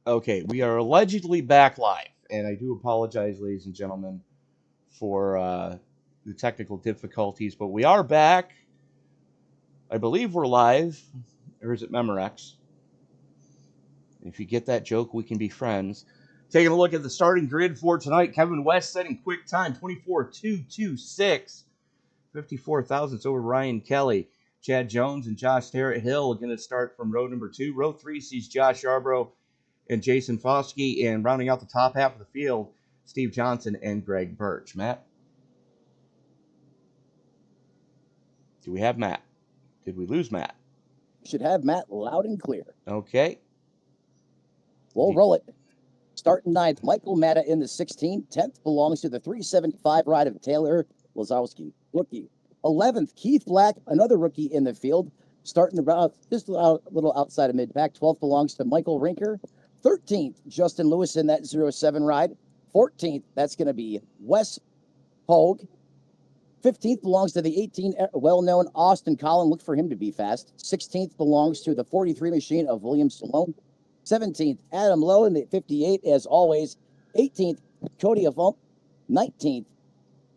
Okay, we are allegedly back live, and I do apologize, ladies and gentlemen, for the technical difficulties, but we are back. I believe we're live, or is it Memorex? If you get that joke, we can be friends. Taking a look at the starting grid for tonight, Kevin West setting quick time 24.226, 54 thousandths over Ryan Kelly. Chad Jones and Josh Terrett Hill are going to start from row number 2. Row 3 sees Josh Yarbrough and Jason Foskey, and rounding out the top half of the field, Steve Johnson and Greg Birch. Matt? Do we have Matt? Did we lose Matt? Should have Matt loud and clear. Okay. We'll roll it. Starting ninth, Michael Matta in the 16. 10th belongs to the 375 ride of Taylor Lazowski, rookie. 11th, Keith Black, another rookie in the field, starting about just a little outside of mid-pack. 12th belongs to Michael Rinker. 13th, Justin Lewis in that 07 ride. 14th, that's going to be Wes Hogue. 15th belongs to the 18, well-known Austin Collin. Look for him to be fast. 16th belongs to the 43 machine of William Stallone. 17th, Adam Lowe in the 58, as always. 18th, Cody Avump. 19th,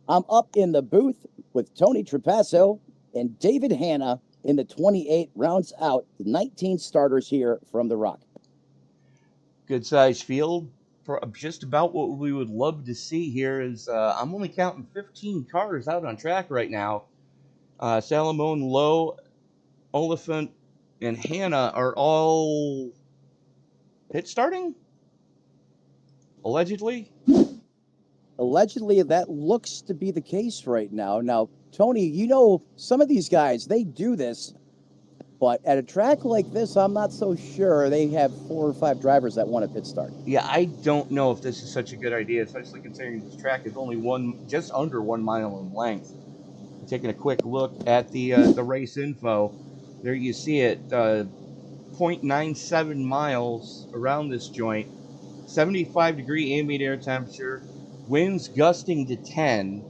I'm up in the booth with Tony Trapasso and David Hanna in the 28. Rounds out the 19 starters here from the Rock. Good size field. Just about what we would love to see here is I'm only counting 15 cars out on track right now. Salomon, Lowe, Oliphant, and Hanna are all pit starting? Allegedly? Allegedly, that looks to be the case right now. Now, Tony, you know, some of these guys, they do this, but at a track like this, I'm not so sure they have 4 or 5 drivers that want a pit start. Yeah, I don't know if this is such a good idea, especially considering this track is only just under 1 mile in length. Taking a quick look at the race info, there you see it, 0.97 miles around this joint, 75-degree ambient air temperature, winds gusting to 10,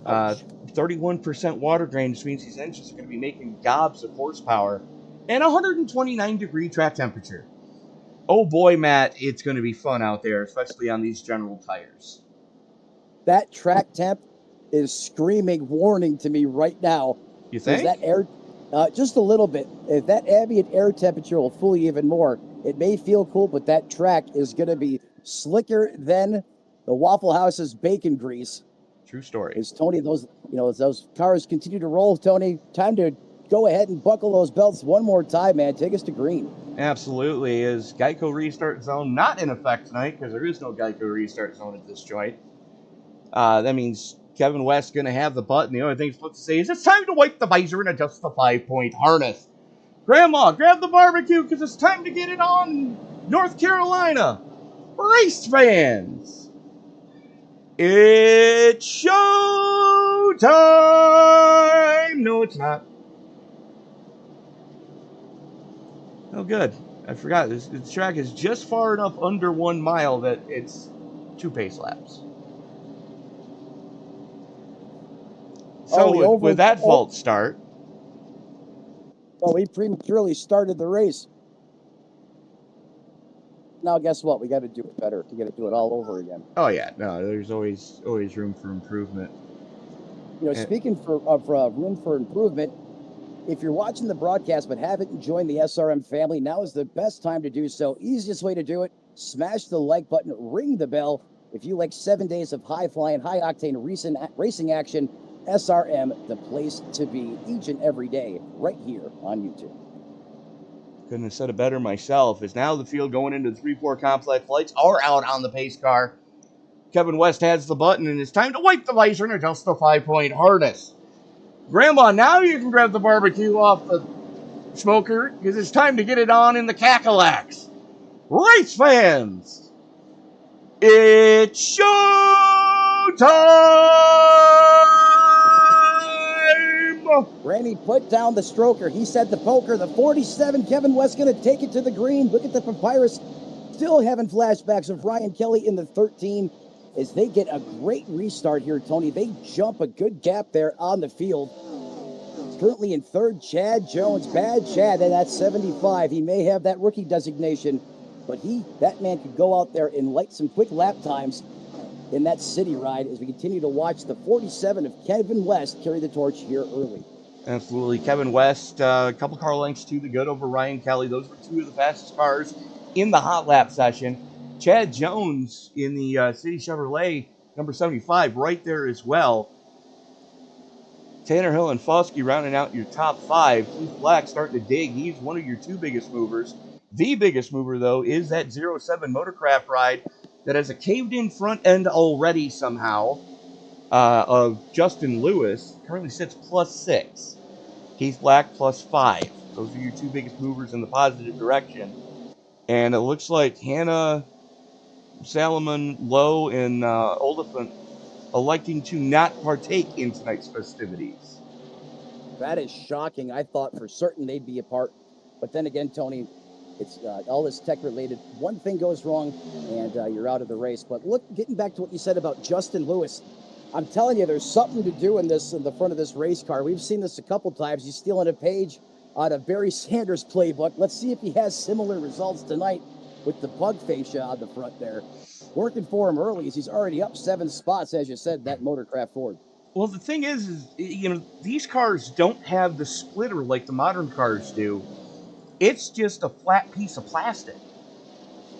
31% water drain, which means these engines are going to be making gobs of horsepower, and 129-degree track temperature. Oh boy, Matt, it's going to be fun out there, especially on these general tires. That track temp is screaming warning to me right now. You think? That air, just a little bit. If that ambient air temperature will fool you even more, it may feel cool, but that track is going to be slicker than the Waffle House's bacon grease. True story. As Tony, as those cars continue to roll, Tony, time to go ahead and buckle those belts one more time, man. Take us to green. Absolutely. Is Geico restart zone not in effect tonight, because there is no Geico restart zone at this joint. That means Kevin West's going to have the button. The only thing he's supposed to say is, it's time to wipe the visor and adjust the 5-point harness. Grandma, grab the barbecue, because it's time to get it on, North Carolina. Race fans, it's show time. No, it's not. Oh, good. I forgot. This track is just far enough under 1 mile that it's 2 pace laps. So with that false start. Well, we prematurely started the race. Now, guess what? We got to do it better. We got to do it all over again. Oh yeah, no. There's always room for improvement. Speaking of room for improvement, if you're watching the broadcast but haven't joined the SRM family, now is the best time to do so. Easiest way to do it: smash the like button, ring the bell. If you like 7 days of high flying, high octane racing action, SRM, the place to be each and every day, right here on YouTube. Couldn't have said it better myself. Is now the field going into the 3-4 complex lights are out on the pace car. Kevin West has the button, and it's time to wipe the visor and adjust the 5-point harness. Grandma, now you can grab the barbecue off the smoker, because it's time to get it on in the Cadillacs. Race fans, it's show time! Randy put down the stroker. He said the poker. The 47, Kevin West going to take it to the green. Look at the Papyrus. Still having flashbacks of Ryan Kelly in the 13 as they get a great restart here, Tony. They jump a good gap there on the field. Currently in third, Chad Jones. Bad Chad, and that's 75. He may have that rookie designation, but that man could go out there and light some quick lap times in that city ride as we continue to watch the 47 of Kevin West carry the torch here early. Absolutely. Kevin West, a couple car lengths to the good over Ryan Kelly. Those were two of the fastest cars in the hot lap session. Chad Jones in the City Chevrolet, number 75, right there as well. Tanner Hill and Foskey rounding out your top five. Keith Black starting to dig. He's one of your two biggest movers. The biggest mover, though, is that 07 Motorcraft ride that has a caved-in front end already somehow of Justin Lewis. Currently sits +6. Keith Black +5. Those are your two biggest movers in the positive direction. And it looks like Hannah, Salomon, Lowe, and Oliphant electing to not partake in tonight's festivities. That is shocking. I thought for certain they'd be apart. But then again, Tony, it's all this tech related. One thing goes wrong and you're out of the race. But look, getting back to what you said about Justin Lewis, I'm telling you, there's something to do in the front of this race car. We've seen this a couple times. He's stealing a page out of Barry Sanders' playbook. Let's see if he has similar results tonight with the bug fascia on the front there. Working for him early as he's already up 7 spots, as you said, that Motorcraft Ford. Well, the thing is, you know, these cars don't have the splitter like the modern cars do. It's just a flat piece of plastic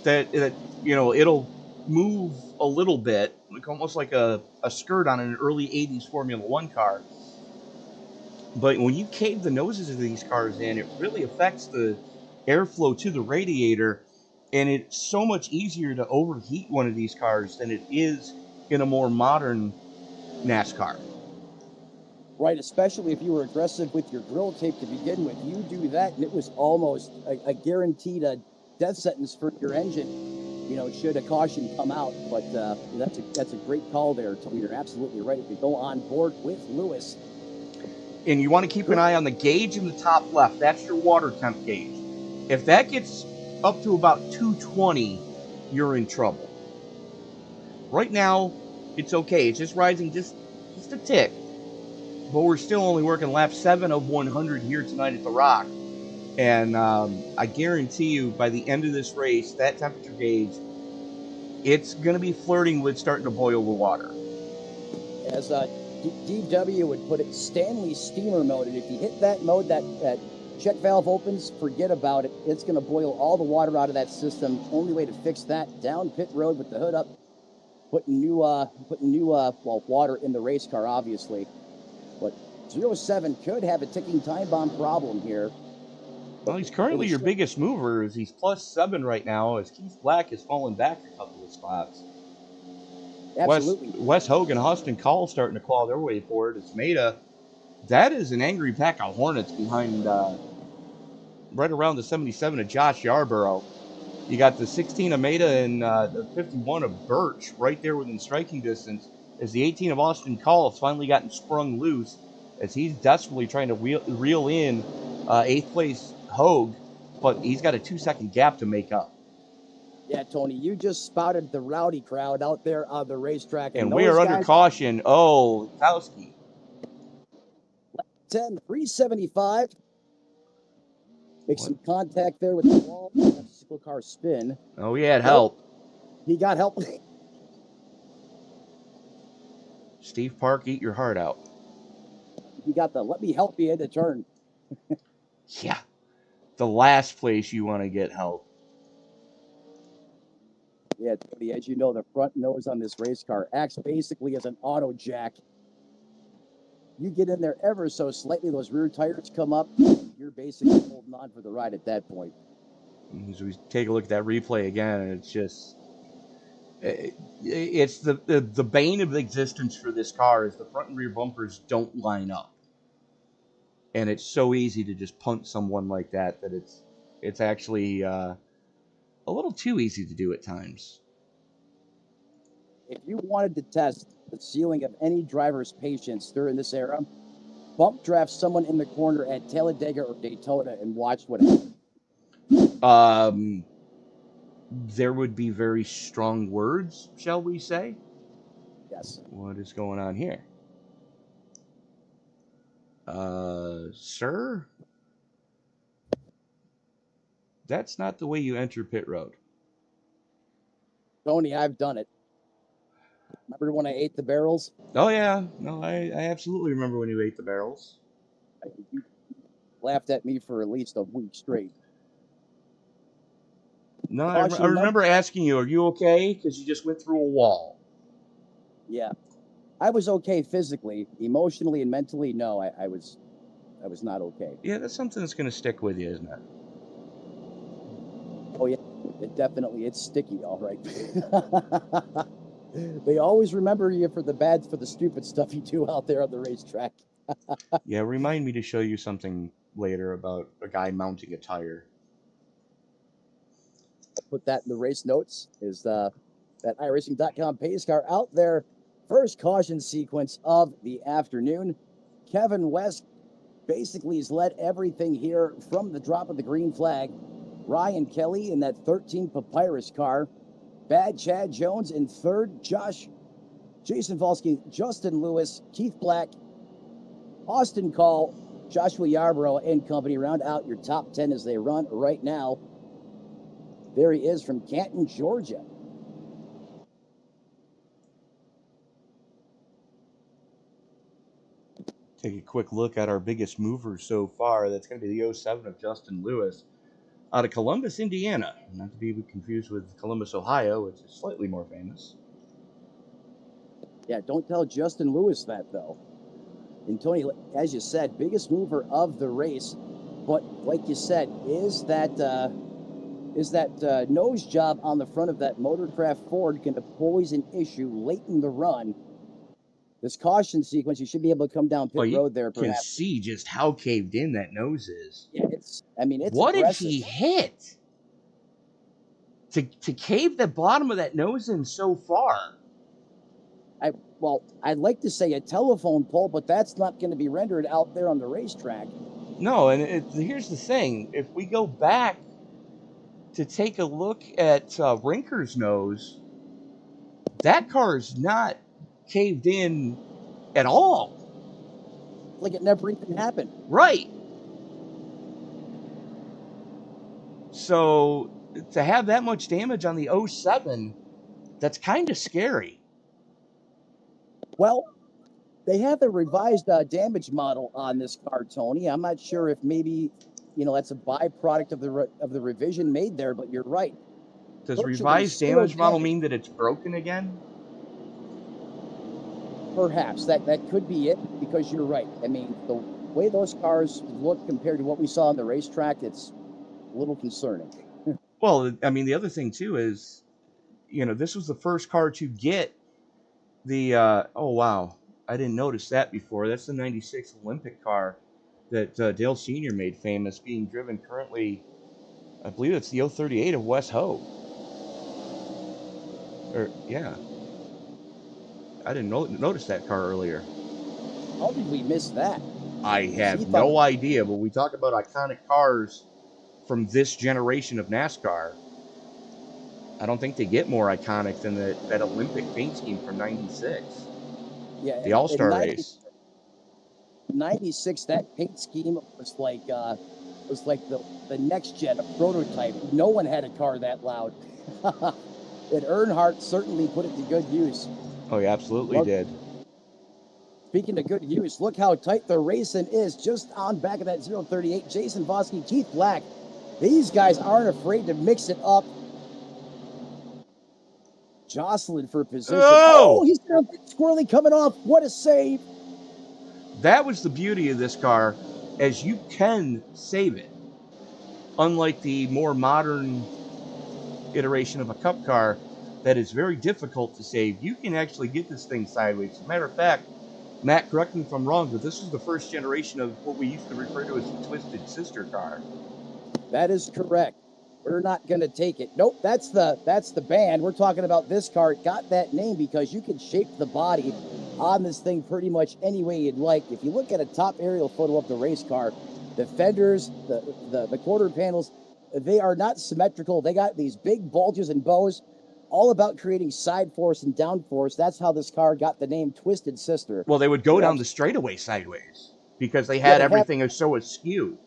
that you know, it'll move a little bit, like almost like a skirt on an early 80s Formula One car. But when you cave the noses of these cars in, it really affects the airflow to the radiator, and it's so much easier to overheat one of these cars than it is in a more modern NASCAR. Right, especially if you were aggressive with your grill tape to begin with. You do that, and it was almost a guaranteed death sentence for your engine, you know, should a caution come out. But that's a great call there, Tony. You're absolutely right. If you go on board with Lewis. And you want to keep an eye on the gauge in the top left. That's your water temp gauge. If that gets up to about 220, you're in trouble. Right now, it's okay. It's just rising just a tick. But we're still only working lap 7 of 100 here tonight at the Rock. And I guarantee you, by the end of this race, that temperature gauge, it's going to be flirting with starting to boil the water. As DW would put it, Stanley steamer mode. And if you hit that mode, that check valve opens, forget about it. It's going to boil all the water out of that system. Only way to fix that, down pit road with the hood up, putting new water in the race car, obviously. But 07 could have a ticking time bomb problem here. Well, he's currently your biggest mover as he's +7 right now, as Keith Black has fallen back a couple of spots. Absolutely. Wes Hogan, Austin Call starting to claw their way forward. It's Maida. That is an angry pack of Hornets behind, right around the 77 of Josh Yarborough. You got the 16 of Maida and the 51 of Birch right there within striking distance, as the 18 of Austin Call has finally gotten sprung loose, as he's desperately trying to reel in 8th place Hogue, but he's got a 2-second gap to make up. Yeah, Tony, you just spotted the rowdy crowd out there on the racetrack. And we are under caution. Oh, Kowski. 10, 375. Make some contact there with the wall. Single car spin. Oh, he had help. He got help. Steve Park, eat your heart out. He got the let me help you in the turn. Yeah. The last place you want to get help. Yeah, Tony, as you know, the front nose on this race car acts basically as an auto jack. You get in there ever so slightly, those rear tires come up, you're basically holding on for the ride at that point. As we take a look at that replay again, and it's just, it's the bane of existence for this car is the front and rear bumpers don't line up. And it's so easy to just punt someone like that it's actually a little too easy to do at times. If you wanted to test the ceiling of any driver's patience during this era, bump draft someone in the corner at Talladega or Daytona and watch what happens. There would be very strong words, shall we say? Yes. What is going on here? Sir? That's not the way you enter pit road. Tony, I've done it. Remember when I ate the barrels? Oh yeah, no, I absolutely remember when you ate the barrels. You laughed at me for at least a week straight. No, I Caution number. remember asking you, "Are you okay?" Because you just went through a wall. Yeah, I was okay physically, emotionally, and mentally. No, I was not okay. Yeah, that's something that's going to stick with you, isn't it? Oh yeah, it's sticky, all right. They always remember you for the stupid stuff you do out there on the racetrack. Yeah, remind me to show you something later about a guy mounting a tire. Put that in the race notes. Is that iRacing.com pace car out there? First caution sequence of the afternoon. Kevin West basically has led everything here from the drop of the green flag. Ryan Kelly in that 13 Papyrus car. Bad Chad Jones in third. Jason Volsky, Justin Lewis, Keith Black, Austin Call, Joshua Yarborough and company round out your top 10 as they run right now. There he is from Canton, Georgia. Take a quick look at our biggest mover so far. That's going to be the 07 of Justin Lewis out of Columbus, Indiana. Not to be confused with Columbus, Ohio, which is slightly more famous. Yeah, don't tell Justin Lewis that, though. And Tony, as you said, biggest mover of the race. But like you said, is that nose job on the front of that Motorcraft Ford going to pose an issue late in the run? This caution sequence, you should be able to come down pit road there. You can see just how caved in that nose is. Yeah, it's what aggressive. Did he hit to cave the bottom of that nose in so far? I'd like to say a telephone pole, but that's not going to be rendered out there on the racetrack. No, and here's the thing. If we go back to take a look at Rinker's nose, that car is not caved in at all. Like it never even happened. Right. So to have that much damage on the 07, that's kind of scary. Well, they have a revised damage model on this car, Tony. I'm not sure if maybe, that's a byproduct of the revision made there, but you're right. Does revised damage model mean that it's broken again? Perhaps that could be it, because you're right. I mean, the way those cars look compared to what we saw on the racetrack, it's a little concerning. Well, I mean, the other thing too is, this was the first car to get the. Oh wow, I didn't notice that before. That's the '96 Olympic car that Dale Sr. made famous, being driven currently. I believe it's the 038 of Wes Ho. Yeah. I didn't notice that car earlier. How did we miss that? I have no idea, but we talk about iconic cars from this generation of NASCAR. I don't think they get more iconic than that Olympic paint scheme from '96. Yeah, the All-Star race. '96, that paint scheme was like the next gen, a prototype. No one had a car that loud. And Earnhardt certainly put it to good use. Oh, he absolutely did. Speaking of good use, look how tight the racing is just on back of that 038. Jason Vosky, Keith Black. These guys aren't afraid to mix it up. Jostling for position. Oh, he's got Squirrely coming off. What a save. That was the beauty of this car, as you can save it. Unlike the more modern iteration of a Cup car that is very difficult to save, you can actually get this thing sideways. As a matter of fact, Matt, correct me if I'm wrong, but this was the first generation of what we used to refer to as the twisted sister car. That is correct. We're not going to take it. Nope, that's the band. We're talking about this car. It got that name because you can shape the body on this thing pretty much any way you'd like. If you look at a top aerial photo of the race car, the fenders, the quarter panels, they are not symmetrical. They got these big bulges and bows, all about creating side force and down force. That's how this car got the name Twisted Sister. Well, they would go down the straightaway sideways because they had everything so askew.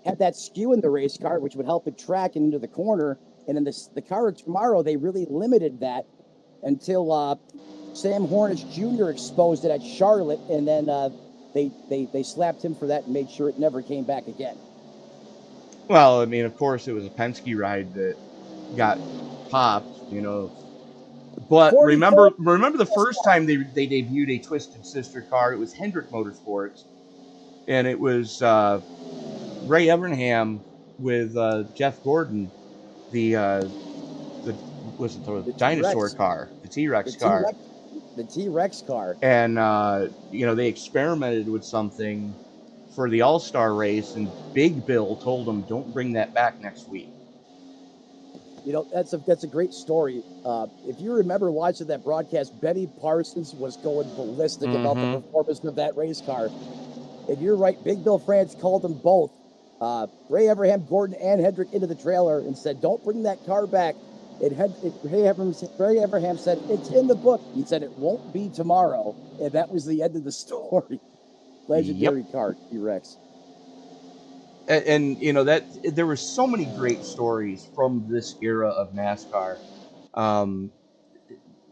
Had that skew in the race car, which would help it track into the corner. And in the car tomorrow, they really limited that until Sam Hornish Jr. exposed it at Charlotte, and then they slapped him for that and made sure it never came back again. Well, I mean, of course, it was a Penske ride that got popped, you know. But remember the first time they debuted a Twisted Sister car? It was Hendrick Motorsports, and it was Ray Evernham with Jeff Gordon, the dinosaur T-Rex car, the T-Rex car. The T-Rex car. And, you know, they experimented with something for the All-Star race, and Big Bill told them, don't bring that back next week. You know, that's a great story. If you remember watching that broadcast, Benny Parsons was going ballistic about the performance of that race car. If you're right, Big Bill France called them both, Ray Evernham, Gordon, and Hendrick into the trailer and said, don't bring that car back. Ray Evernham said, it's in the book. He said, it won't be tomorrow. And that was the end of the story. Legendary car, T-Rex. And you know, that there were so many great stories from this era of NASCAR.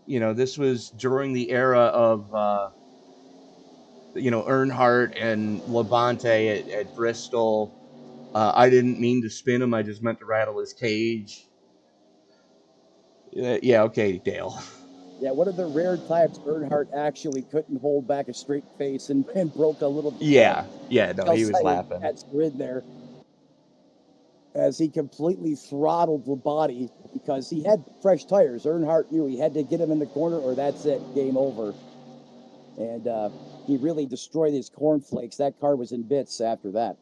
You know, this was during the era of you know, Earnhardt and Labonte at Bristol. I didn't mean to spin him, I just meant to rattle his cage. Yeah, okay, Dale. Yeah, one of the rare times Earnhardt actually couldn't hold back a straight face and broke a little bit. Yeah, no, he was laughing. That's grid there. As he completely throttled Labonte because he had fresh tires. Earnhardt knew he had to get him in the corner or that's it, game over. And he really destroyed his cornflakes. That car was in bits after that.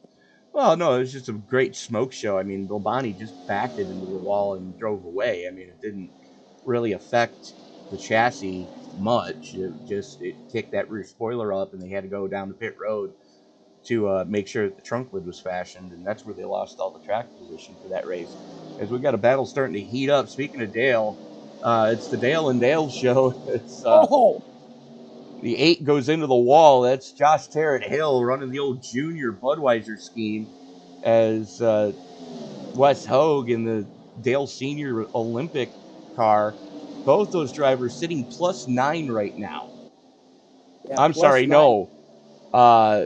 Well, no, it was just a great smoke show. I mean, Labonte just backed it into the wall and drove away. I mean, it didn't really affect the chassis much. It kicked that rear spoiler up, and they had to go down the pit road to make sure that the trunk lid was fashioned, and that's where they lost all the track position for that race. As we got a battle starting to heat up. Speaking of Dale, it's the Dale and Dale show. It's the 8 goes into the wall. That's Josh Tarrant Hill running the old junior Budweiser scheme as Wes Hogue in the Dale Senior Olympic car. Both those drivers sitting +9 right now. Yeah, I'm sorry, +9. No.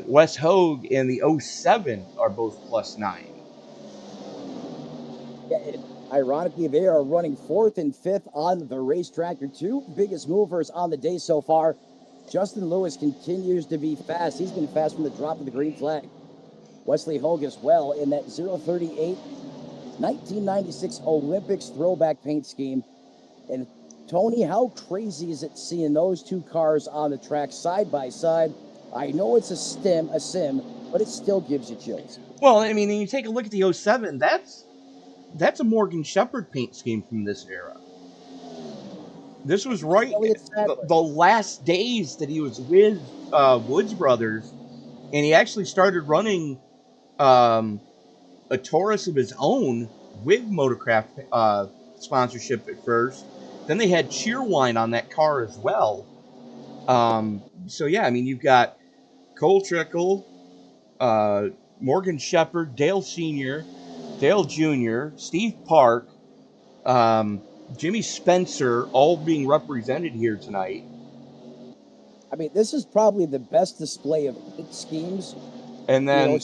Wes Hogue and the 07 are both +9. Yeah, ironically, they are running 4th and 5th on the racetrack. Your two biggest movers on the day so far. Justin Lewis continues to be fast. He's been fast from the drop of the green flag. Wesley Hogue as well in that 038 1996 Olympics throwback paint scheme. And Tony, how crazy is it seeing those two cars on the track side by side? I know it's a sim, but it still gives you chills. Well, I mean, you take a look at the 07, that's a Morgan Shepherd paint scheme from this era. This was right the last days that he was with Woods Brothers, and he actually started running a Taurus of his own with Motorcraft sponsorship at first. Then they had Cheerwine on that car as well. So yeah, I mean, you've got Cole Trickle, Morgan Shepherd, Dale Sr., Dale Jr., Steve Park, Jimmy Spencer, all being represented here tonight. I mean, this is probably the best display of schemes. And then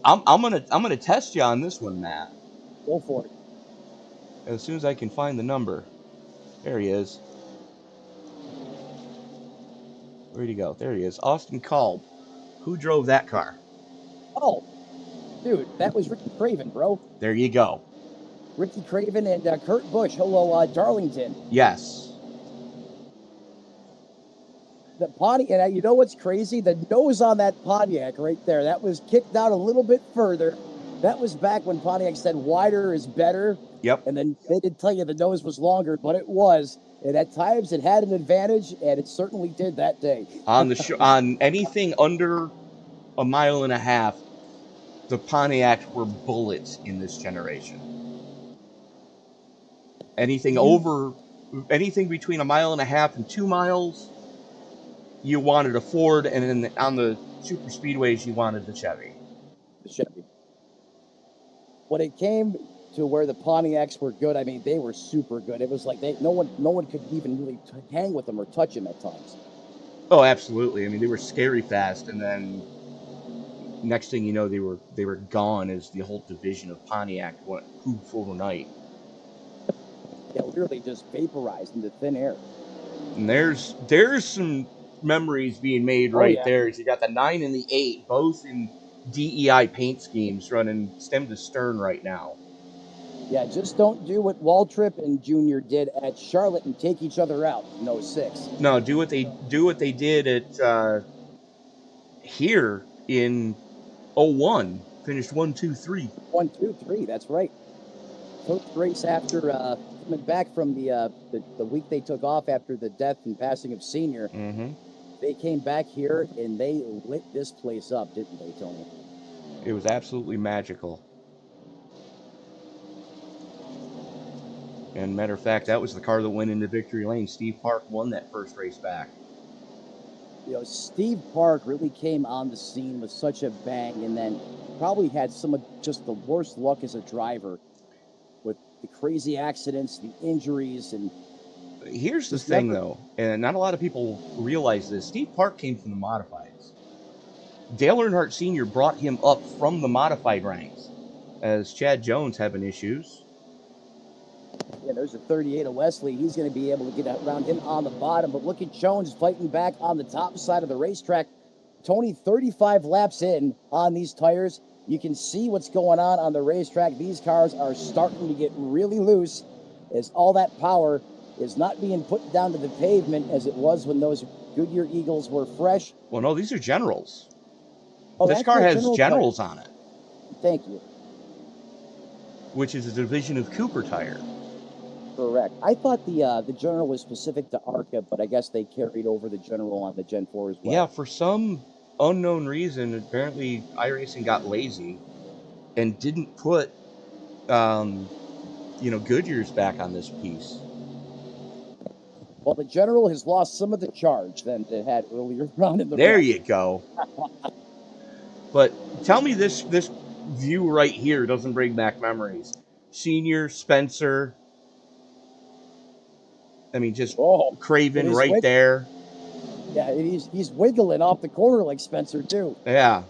I'm gonna test you on this one, Matt. Go for it. As soon as I can find the number. There he is. Where'd he go? There he is. Austin Kalb. Who drove that car? Oh, dude, that was Ricky Craven, bro. There you go. Ricky Craven and Kurt Busch. Hello, Darlington. Yes. The Pontiac, and you know what's crazy? The nose on that Pontiac right there, that was kicked out a little bit further. That was back when Pontiac said wider is better. Yep. And then they did tell you the nose was longer, but it was. And at times it had an advantage, and it certainly did that day. On the on anything under a mile and a half, the Pontiacs were bullets in this generation. Anything between a mile and a half and 2 miles, you wanted a Ford, and then on the super speedways, you wanted the Chevy. The Chevy. When it came to where the Pontiacs were good. I mean, they were super good. It was like no one could even really hang with them or touch them at times. Oh, absolutely. I mean, they were scary fast, and then next thing you know, they were gone as the whole division of Pontiac went poof overnight. Yeah, literally just vaporized into thin air. And there's some memories being made right there. You got the 9 and the 8, both in DEI paint schemes, running stem to stern right now. Yeah, just don't do what Waltrip and Junior did at Charlotte and take each other out in 06. No, do what they did at here in 01. Finished 1, 2, 3. 1, 2, 3. That's right. Took race after coming back from the week they took off after the death and passing of Senior. Mm-hmm. They came back here and they lit this place up, didn't they, Tony? It was absolutely magical. And matter of fact, that was the car that went into victory lane. Steve Park won that first race back. Steve Park really came on the scene with such a bang, and then probably had some of just the worst luck as a driver with the crazy accidents, the injuries, and here's the thing, though, and not a lot of people realize this. Steve Park came from the modifieds. Dale Earnhardt Sr. brought him up from the modified ranks, as Chad Jones having issues. Yeah, there's a 38 of Wesley. He's going to be able to get around him on the bottom. But look at Jones fighting back on the top side of the racetrack. Tony, 35 laps in on these tires. You can see what's going on the racetrack. These cars are starting to get really loose as all that power is not being put down to the pavement as it was when those Goodyear Eagles were fresh. Well, no, these are Generals. Oh, this car has Generals on it. Thank you. Which is a division of Cooper Tire. Correct. I thought the General was specific to ARCA, but I guess they carried over the General on the Gen 4 as well. Yeah, for some unknown reason, apparently iRacing got lazy and didn't put, Goodyear's back on this piece. Well, the General has lost some of the charge than it had earlier on in the There race. you go. But tell me this view right here doesn't bring back memories. Senior, Spencer, I mean, just Craven right there. Yeah, he's wiggling off the corner like Spencer, too. Yeah.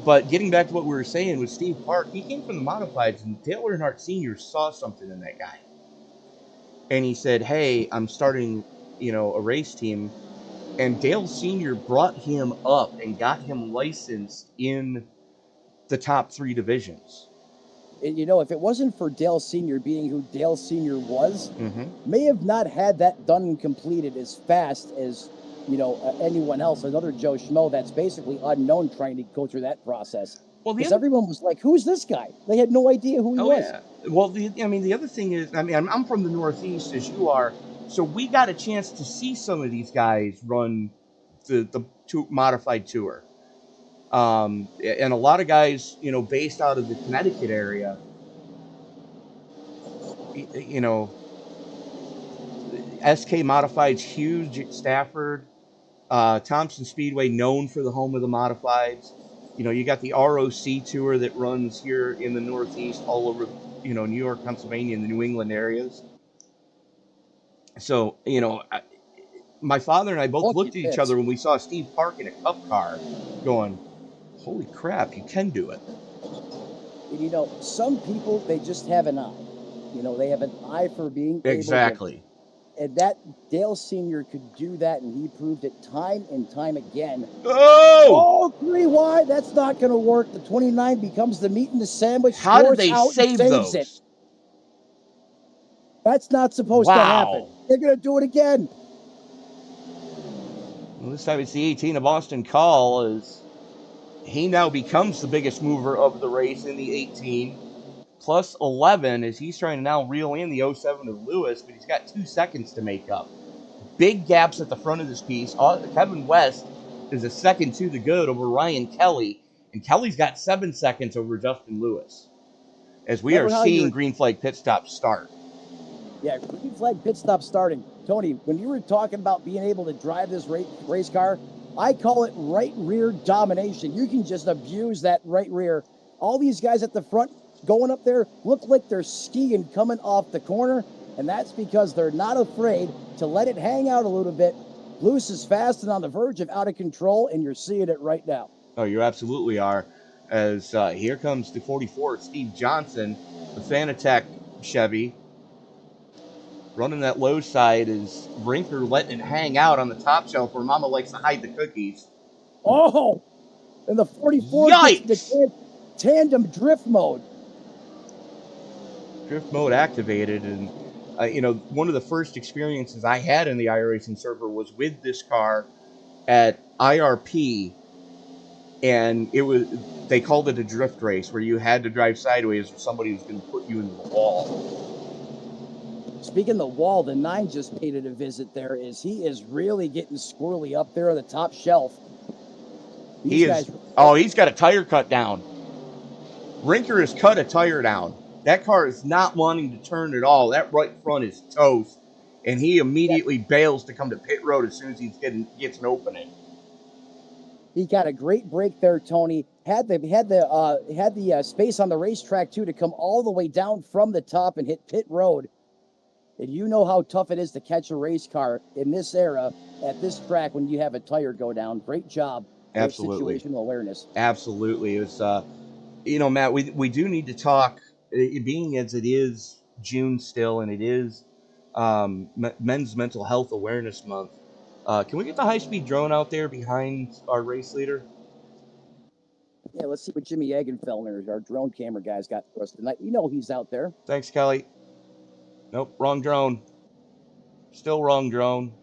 But getting back to what we were saying with Steve Park, he came from the modifieds, and Dale Earnhardt Sr. saw something in that guy. And he said, hey, I'm starting, a race team. And Dale Sr. brought him up and got him licensed in the top 3 divisions. And, if it wasn't for Dale Sr. being who Dale Sr. was, may have not had that done and completed as fast as, anyone else, another Joe Schmo that's basically unknown trying to go through that process. Well, because everyone was like, who's this guy? They had no idea who he was. Yeah. Well, the other thing is, I'm from the Northeast as you are, so we got a chance to see some of these guys run the modified tour. And a lot of guys, based out of the Connecticut area, SK Modifieds, huge at Stafford, Thompson Speedway, known for the home of the Modifieds. You got the ROC tour that runs here in the Northeast, all over, New York, Pennsylvania, and the New England areas. So, my father and I both looked at each other when we saw Steve Park in a Cup car going, holy crap, you can do it. And, some people, they just have an eye. They have an eye for being exactly. And that Dale Sr. could do that, and he proved it time and time again. Oh! 3 wide. That's not going to work. The 29 becomes the meat in the sandwich. How did they save those? It. That's not supposed to happen. They're going to do it again. Well, this time it's the 18 of Austin Call, as he now becomes the biggest mover of the race in the 18. Plus 11 as he's trying to now reel in the 07 of Lewis, but he's got 2 seconds to make up. Big gaps at the front of this piece. Kevin West is a second to the good over Ryan Kelly, and Kelly's got 7 seconds over Justin Lewis. As we are seeing green flag pit stop start. Yeah, green flag pit stop starting. Tony, when you were talking about being able to drive this race car, I call it right rear domination. You can just abuse that right rear. All these guys at the front going up there look like they're skiing coming off the corner, and that's because they're not afraid to let it hang out a little bit. Loose is fast and on the verge of out of control, and you're seeing it right now. Oh, you absolutely are. As here comes the 44, Steve Johnson, the Fanatec Chevy. Running that low side is Rinker letting it hang out on the top shelf where Mama likes to hide the cookies. Oh, and the 44 Yikes! gets into tandem drift mode. Drift mode activated, and one of the first experiences I had in the iRacing server was with this car at IRP, and they called it a drift race where you had to drive sideways or somebody was going to put you into the wall. Speaking of the wall, the 9 just paid it a visit there. He is really getting squirrely up there on the top shelf. He's got a tire cut down. Rinker has cut a tire down. That car is not wanting to turn at all. That right front is toast, and he immediately bails to come to pit road as soon as he gets an opening. He got a great break there, Tony. Had the space on the racetrack too to come all the way down from the top and hit pit road. And you know how tough it is to catch a race car in this era at this track when you have a tire go down. Great job. Absolutely. Situational awareness. Absolutely. It was, Matt, we do need to talk, being as it is June still, and it is Men's Mental Health Awareness Month. Can we get the high-speed drone out there behind our race leader? Yeah, let's see what Jimmy Eggenfelner, our drone camera guy's got for us tonight. You know he's out there. Thanks, Kelly. Nope, wrong drone. Still wrong drone.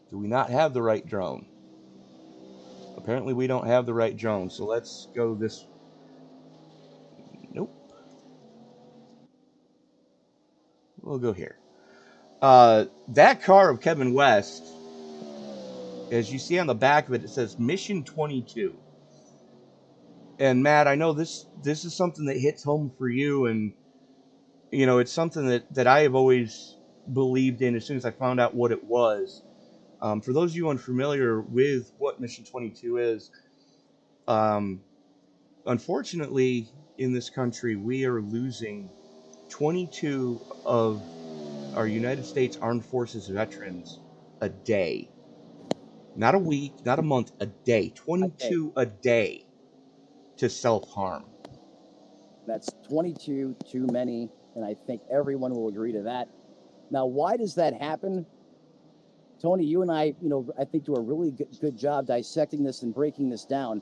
Do we not have the right drone? Apparently we don't have the right drone, so let's go this. Nope. We'll go here. That car of Kevin West, as you see on the back of it, it says Mission 22. And Matt, I know this is something that hits home for you, and it's something that I have always believed in as soon as I found out what it was. For those of you unfamiliar with what Mission 22 is, unfortunately, in this country, we are losing 22 of our United States Armed Forces veterans a day. Not a week, not a month, a day. 22 a day to self-harm. That's 22 too many, and I think everyone will agree to that. Now, why does that happen? Tony, you and I, I think do a really good job dissecting this and breaking this down.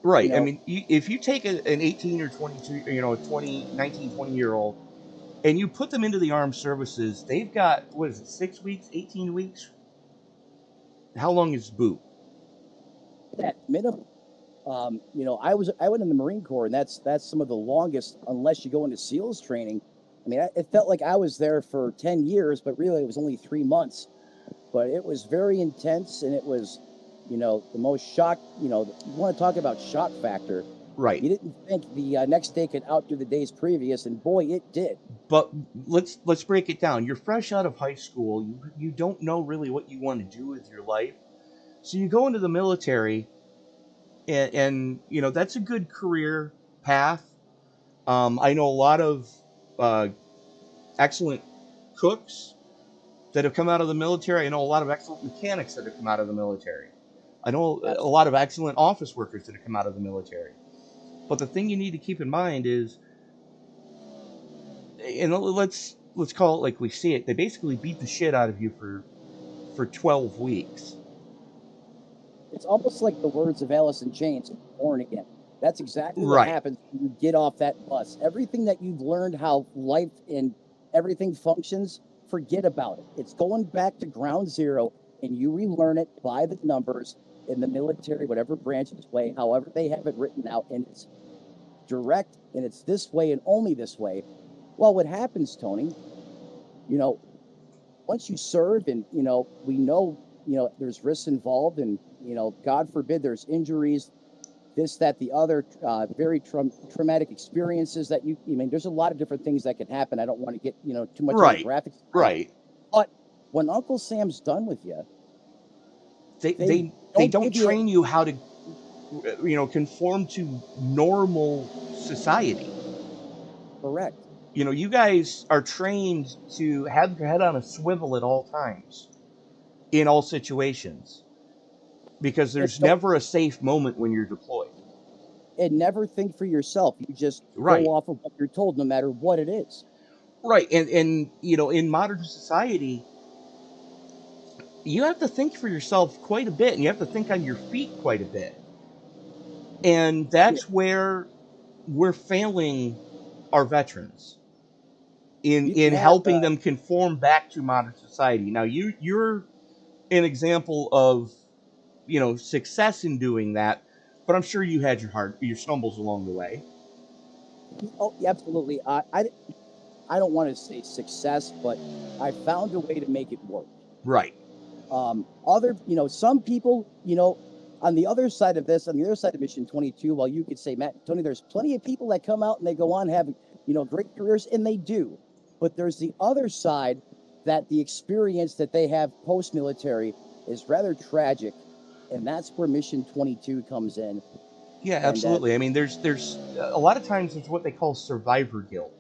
Right. I mean, if you take an 18 or 22, 19, 20-year-old, and you put them into the armed services, they've got, 6 weeks, 18 weeks? How long is boot? That minimum. I went in the Marine Corps, and that's some of the longest, unless you go into SEALs training. I mean, it felt like I was there for 10 years, but really it was only 3 months. But it was very intense, and it was, the most shock. You want to talk about shock factor. Right. You didn't think the next day could outdo the days previous, and boy, it did. But let's break it down. You're fresh out of high school. You don't know really what you want to do with your life. So you go into the military, and that's a good career path. I know a lot of excellent cooks that have come out of the military. I know a lot of excellent mechanics that have come out of the military. I know a lot of excellent office workers that have come out of the military. But the thing you need to keep in mind is, and let's call it like we see it, they basically beat the shit out of you for 12 weeks. It's almost like the words of Alice in Chains, Born Again. That's exactly what happens when you get off that bus. Everything that you've learned, how life and everything functions, forget about it. It's going back to ground zero, and you relearn it by the numbers in the military, whatever branch it's way, however they have it written out, and it's direct, and it's this way and only this way. Well, what happens, Tony, once you serve and, we know, there's risks involved, and, God forbid there's injuries, this, that, the other, very traumatic experiences that there's a lot of different things that could happen. I don't want to get, too much into graphics. Right. But when Uncle Sam's done with you, They don't train you how to, conform to normal society. Correct. You guys are trained to have your head on a swivel at all times, in all situations, because there's never a safe moment when you're deployed. And never think for yourself. You just Right. go off of what you're told, no matter what it is. Right. And in modern society, you have to think for yourself quite a bit, and you have to think on your feet quite a bit. And that's where we're failing our veterans in helping them conform back to modern society. Now, you're an example of, success in doing that, but I'm sure you had your stumbles along the way. Oh, absolutely. I don't want to say success, but I found a way to make it work. Right. Some people, on the other side of this, on the other side of Mission 22, while you could say, Matt, Tony, there's plenty of people that come out and they go on having, great careers, and they do. But there's the other side, that the experience that they have post-military is rather tragic, and that's where Mission 22 comes in. Yeah, absolutely. I mean, there's a lot of times there's what they call survivor guilt.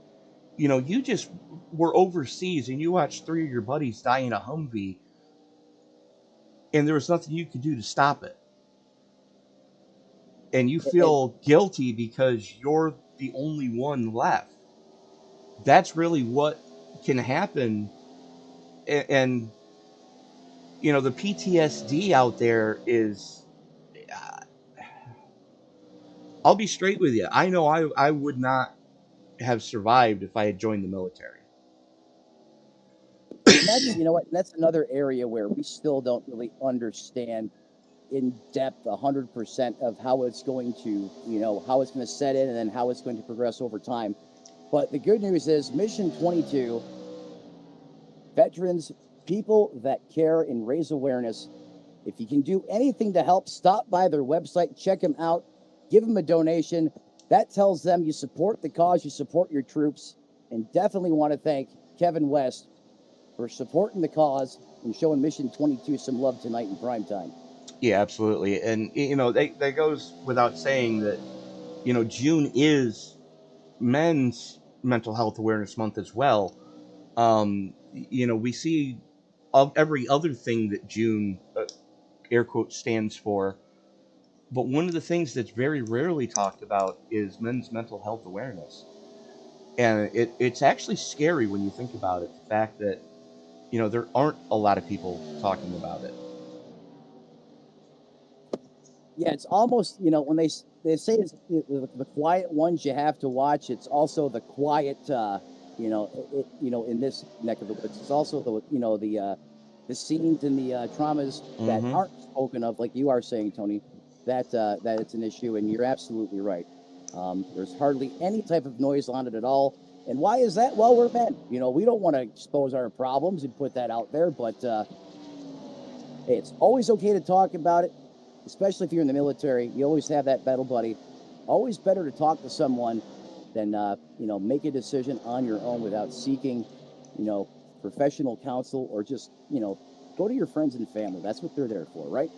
You just were overseas and you watched 3 of your buddies die in a Humvee, and there was nothing you could do to stop it. And you feel guilty because you're the only one left. That's really what can happen. And the PTSD out there is, I'll be straight with you. I know I would not have survived if I had joined the military. And that's, that's another area where we still don't really understand in depth 100% of how it's going to, how it's going to set in and then how it's going to progress over time. But the good news is Mission 22, veterans, people that care and raise awareness, if you can do anything to help, stop by their website, check them out, give them a donation. That tells them you support the cause, you support your troops, and definitely want to thank Kevin West for supporting the cause and showing Mission 22 some love tonight in prime time. Yeah, absolutely. And, that goes without saying that, June is Men's Mental Health Awareness Month as well. We see every other thing that June, air quotes, stands for. But one of the things that's very rarely talked about is men's mental health awareness. And it's actually scary when you think about it, the fact that, there aren't a lot of people talking about it. Yeah, it's almost, when they say it's the quiet ones you have to watch, it's also the quiet, in this neck of the woods. It's also the scenes and the traumas that aren't spoken of, like you are saying, Tony, that it's an issue, and you're absolutely right. There's hardly any type of noise on it at all. And why is that? Well, we're men. We don't want to expose our problems and put that out there, but hey, it's always okay to talk about it. Especially if you're in the military, you always have that battle buddy. Always better to talk to someone than, make a decision on your own without seeking, professional counsel, or just, go to your friends and family. That's what they're there for, right?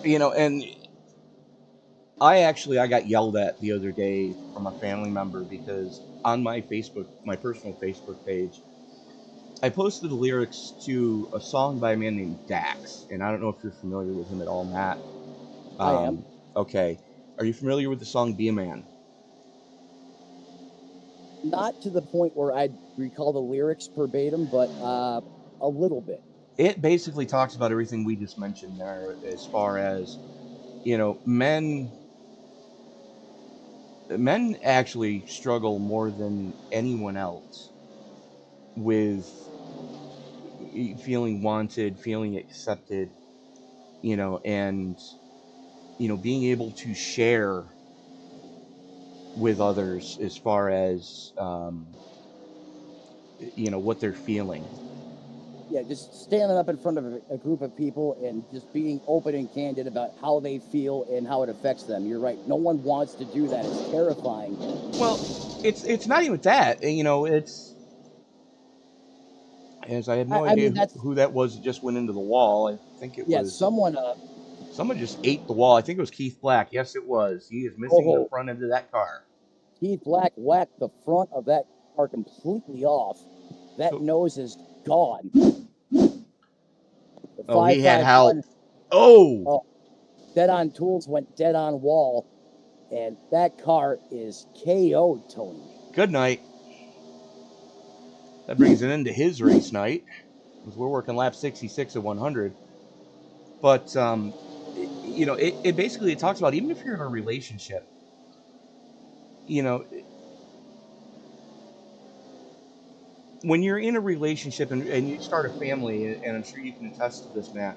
And I got yelled at the other day from a family member because on my personal Facebook page, I posted the lyrics to a song by a man named Dax, and I don't know if you're familiar with him at all, Matt. I am. Okay. Are you familiar with the song Be a Man? Not to the point where I'd recall the lyrics verbatim, but a little bit. It basically talks about everything we just mentioned there, as far as, men actually struggle more than anyone else with feeling wanted, feeling accepted, and, being able to share with others as far as, what they're feeling. Yeah, just standing up in front of a group of people and just being open and candid about how they feel and how it affects them. You're right. No one wants to do that. It's terrifying. Well, it's not even that. As I have no I idea mean, that's who that was that just went into the wall. I think it was someone. someone just ate the wall. I think it was Keith Black. Yes, it was. He is missing the Oh, front end of that car. Keith Black whacked the front of that car completely off. That So- nose is gone. The Oh, he had 551. help. Oh, Dead on tools went dead on wall, and that car is KO'd, Tony. good night. That brings an end to his race night, because we're working lap 66 of 100. But it basically talks about, even if you're in a relationship, when you're in a relationship and you start a family, and I'm sure you can attest to this, Matt,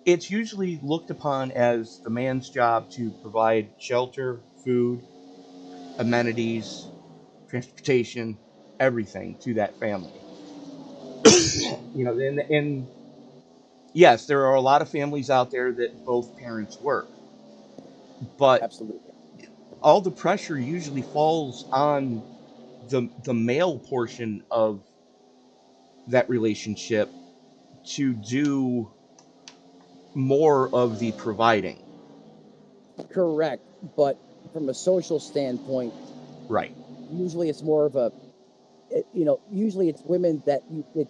it's usually looked upon as the man's job to provide shelter, food, amenities, transportation, everything to that family. And yes, there are a lot of families out there that both parents work, but Absolutely. all the pressure usually falls on the male portion of that relationship to do more of the providing. Correct. But from a social standpoint, Right. usually it's more of usually it's women that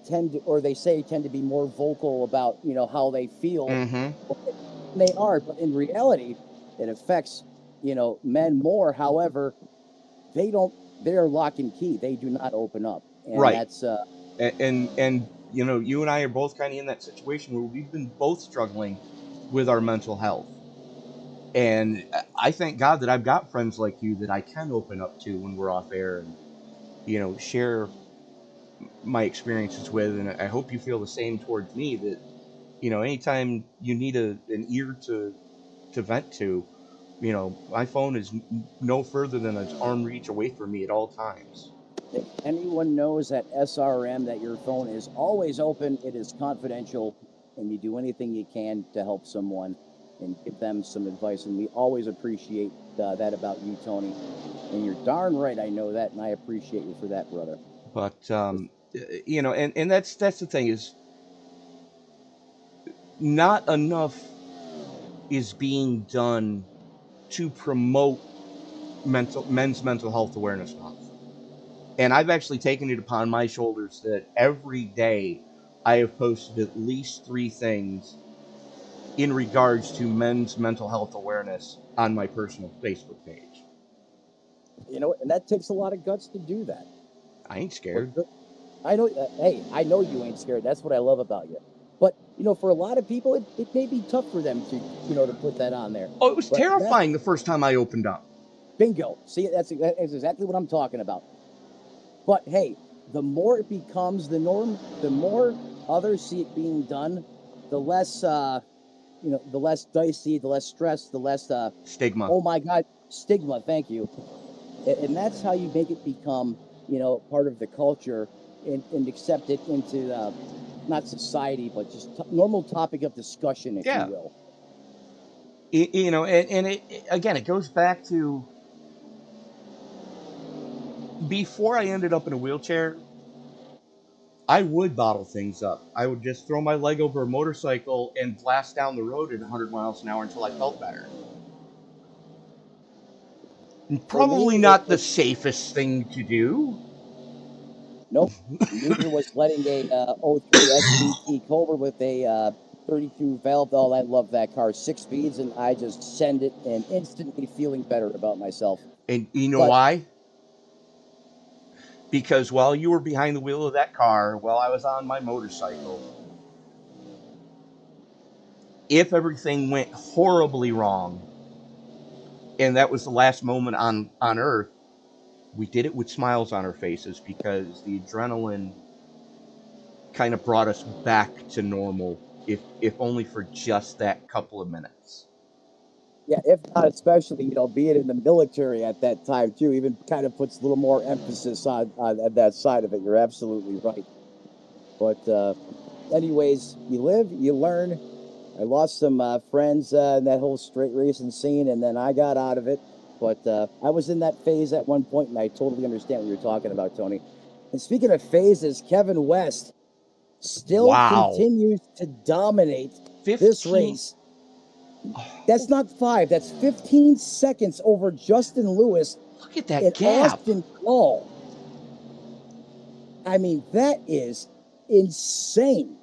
tend to, or they say tend to be more vocal about, how they feel. Mm-hmm. They are, but in reality, it affects, men more. However, they're lock and key. They do not open up. And Right. that's, And you and I are both kind of in that situation where we've been both struggling with our mental health. And I thank God that I've got friends like you that I can open up to when we're off air and, share my experiences with. And I hope you feel the same towards me, that, anytime you need an ear to vent to, my phone is no further than an arm reach away from me at all times. if anyone knows at SRM that your phone is always open, it is confidential, and you do anything you can to help someone and give them some advice. And we always appreciate that about you, Tony. And you're darn right, I know that, and I appreciate you for that, brother. But and that's the thing, is not enough is being done to promote men's mental health awareness month. And I've actually taken it upon my shoulders that every day I have posted at least 3 things in regards to men's mental health awareness on my personal Facebook page. And that takes a lot of guts to do that. I ain't scared. I know. Hey, I know you ain't scared. That's what I love about you. But for a lot of people, it may be tough for them to to put that on there. Oh, it was terrifying the first time I opened up. Bingo. See, that's exactly what I'm talking about. But hey, the more it becomes the norm, the more others see it being done, the less the less dicey, the less stress, the less Stigma. Oh my God, stigma. Thank you. And that's how you make it become part of the culture and accept it into not society, but just normal topic of discussion, if you will. And it again, it goes back to before I ended up in a wheelchair. I would bottle things up. I would just throw my leg over a motorcycle and blast down the road at 100 miles an hour until I felt better. Probably not the safest thing to do. Nope. Neither was letting a 03 SVT Cobra with a 32 valve. Oh, I love that car. 6 speeds, and I just send it and instantly feeling better about myself. And you know why? Because while you were behind the wheel of that car, while I was on my motorcycle, if everything went horribly wrong, and that was the last moment on Earth, we did it with smiles on our faces, because the adrenaline kind of brought us back to normal, if only for just that couple of minutes. Yeah, if not especially, being in the military at that time too, even kind of puts a little more emphasis on that side of it. You're absolutely right. But anyways, you live, you learn. I lost some friends in that whole straight racing scene, and then I got out of it. But I was in that phase at one point, and I totally understand what you're talking about, Tony. And speaking of phases, Kevin West still continues to dominate 15. this race. That's not 5. That's 15 seconds over Justin Lewis. Look at that and gap. Austin Call. I mean, that is insane.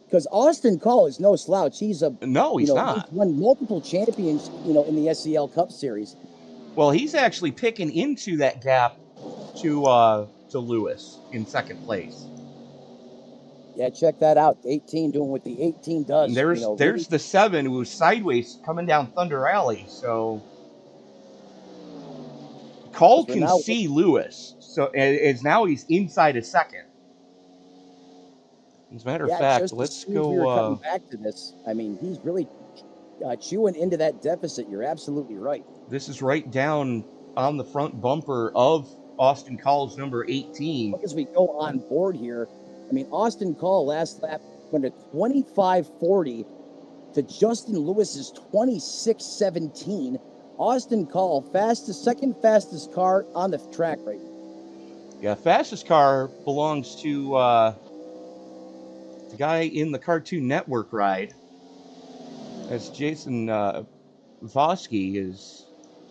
Because Austin Call is no slouch. He's a he's not. He's won multiple champions, in the SCL Cup Series. Well, he's actually picking into that gap to Lewis in second place. Yeah, check that out. 18 doing what the 18 does. And there's really... the 7 who's sideways coming down Thunder Alley. So Call can see Lewis. So now he's inside a second. As a matter of fact, let's go. We were coming back to this. I mean, he's really chewing into that deficit. You're absolutely right. This is right down on the front bumper of Austin Call's number 18. As we go on board here, I mean, Austin Call last lap went to 25.40 to Justin Lewis's 26.17. Austin Call, second fastest car on the track right now. Yeah, fastest car belongs to the guy in the Cartoon Network ride. That's Jason Vosky.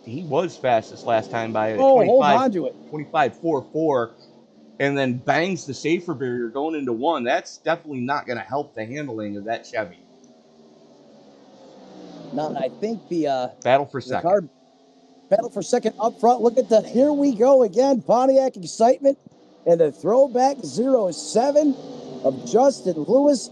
He was fastest last time by a 25.44, and then bangs the safer barrier going into 1. That's definitely not going to help the handling of that Chevy. No, I think the battle for second. Battle for second up front. Look at that. Here we go again. Pontiac excitement and the throwback 07 of Justin Lewis.